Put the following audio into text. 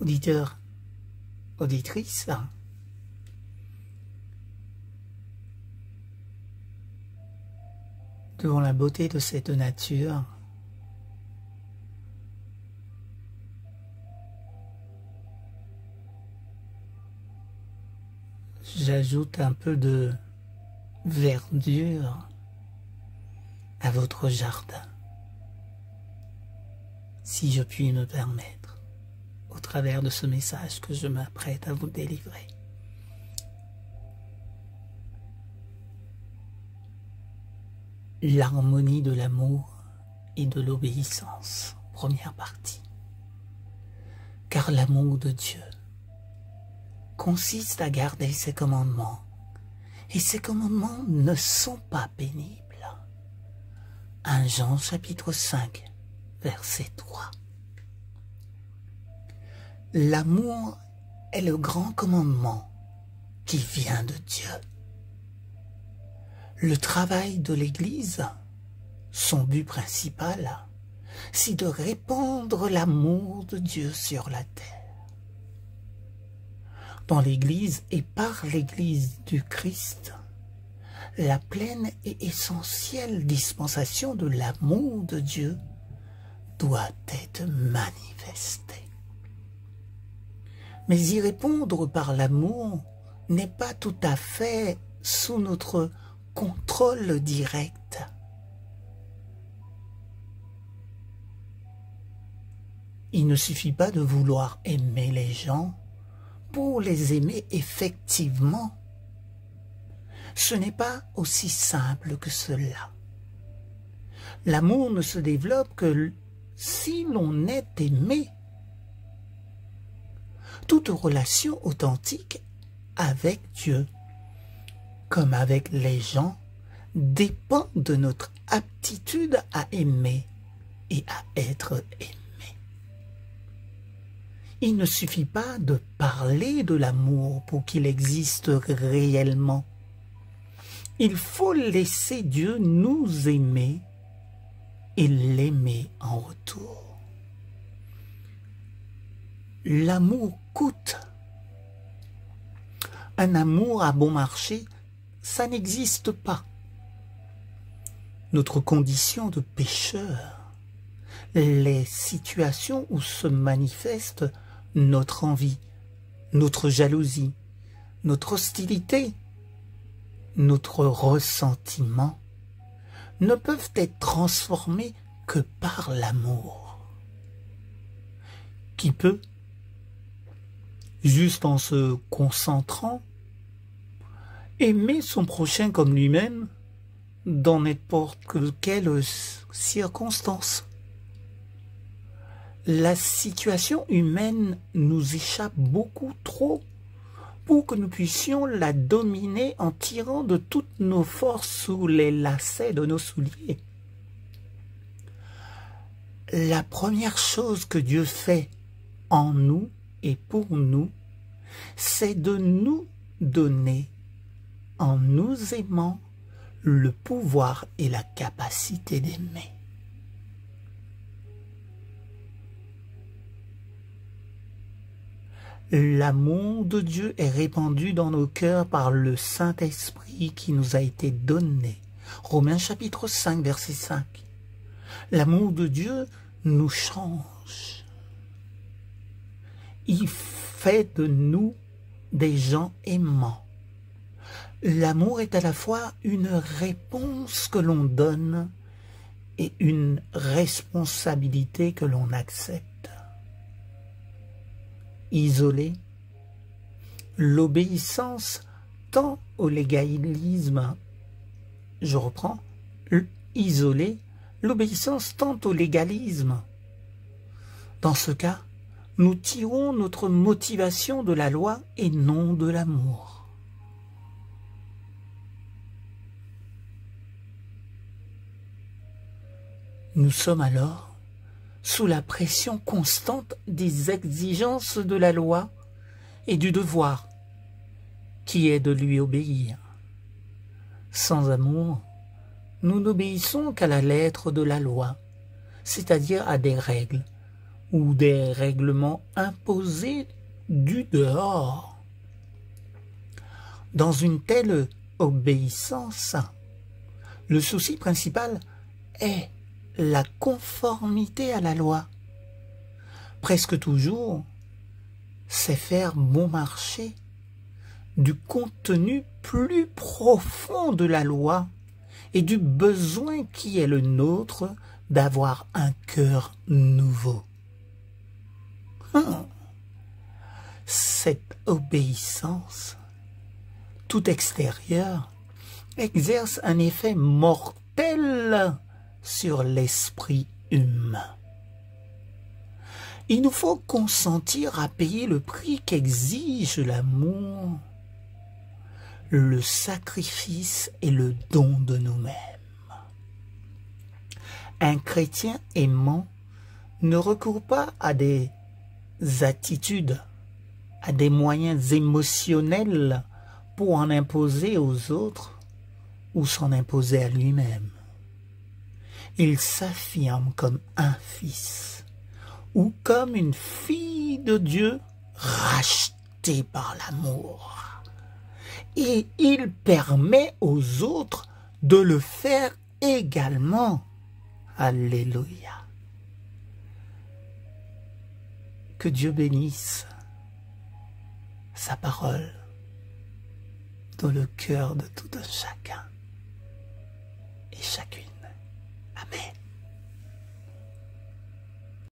auditeurs, auditrices, devant la beauté de cette nature, j'ajoute un peu de verdure à votre jardin, si je puis me permettre, au travers de ce message que je m'apprête à vous délivrer. L'harmonie de l'amour et de l'obéissance, première partie. Car l'amour de Dieu consiste à garder ses commandements, et ces commandements ne sont pas pénibles. 1 Jean chapitre 5, verset 3. L'amour est le grand commandement qui vient de Dieu. Le travail de l'Église, son but principal, c'est de répandre l'amour de Dieu sur la terre. Dans l'Église et par l'Église du Christ, la pleine et essentielle dispensation de l'amour de Dieu doit être manifestée. Mais y répondre par l'amour n'est pas tout à fait sous notre contrôle direct. Il ne suffit pas de vouloir aimer les gens pour les aimer effectivement. Ce n'est pas aussi simple que cela. L'amour ne se développe que si l'on est aimé. Toute relation authentique avec Dieu, comme avec les gens, dépend de notre aptitude à aimer et à être aimé. Il ne suffit pas de parler de l'amour pour qu'il existe réellement. Il faut laisser Dieu nous aimer et l'aimer en retour. L'amour coûte. Un amour à bon marché, ça n'existe pas. Notre condition de pécheur, les situations où se manifeste notre envie, notre jalousie, notre hostilité, notre ressentiment, ne peuvent être transformés que par l'amour, qui peut, juste en se concentrant, aimer son prochain comme lui-même dans n'importe quelle circonstance. La situation humaine nous échappe beaucoup trop pour que nous puissions la dominer en tirant de toutes nos forces sous les lacets de nos souliers. La première chose que Dieu fait en nous et pour nous, c'est de nous donner, en nous aimant, le pouvoir et la capacité d'aimer. L'amour de Dieu est répandu dans nos cœurs par le Saint-Esprit qui nous a été donné. Romains chapitre 5, verset 5. L'amour de Dieu nous change. Il fait de nous des gens aimants. L'amour est à la fois une réponse que l'on donne et une responsabilité que l'on accepte. Isolé, l'obéissance tend au légalisme. Je reprends. Isolé, l'obéissance tend au légalisme. Dans ce cas, nous tirons notre motivation de la loi et non de l'amour. Nous sommes alors sous la pression constante des exigences de la loi et du devoir, qui est de lui obéir. Sans amour, nous n'obéissons qu'à la lettre de la loi, c'est-à-dire à des règles, ou des règlements imposés du dehors. Dans une telle obéissance, le souci principal est la conformité à la loi. Presque toujours, c'est faire bon marché du contenu plus profond de la loi et du besoin qui est le nôtre d'avoir un cœur nouveau. Cette obéissance, tout extérieure, exerce un effet mortel sur l'esprit humain. Il nous faut consentir à payer le prix qu'exige l'amour, le sacrifice et le don de nous-mêmes. Un chrétien aimant ne recourt pas à des attitudes, à des moyens émotionnels pour en imposer aux autres ou s'en imposer à lui-même. Il s'affirme comme un fils ou comme une fille de Dieu rachetée par l'amour. Et il permet aux autres de le faire également. Alléluia. Que Dieu bénisse sa parole dans le cœur de tout un chacun et chacune. Amen.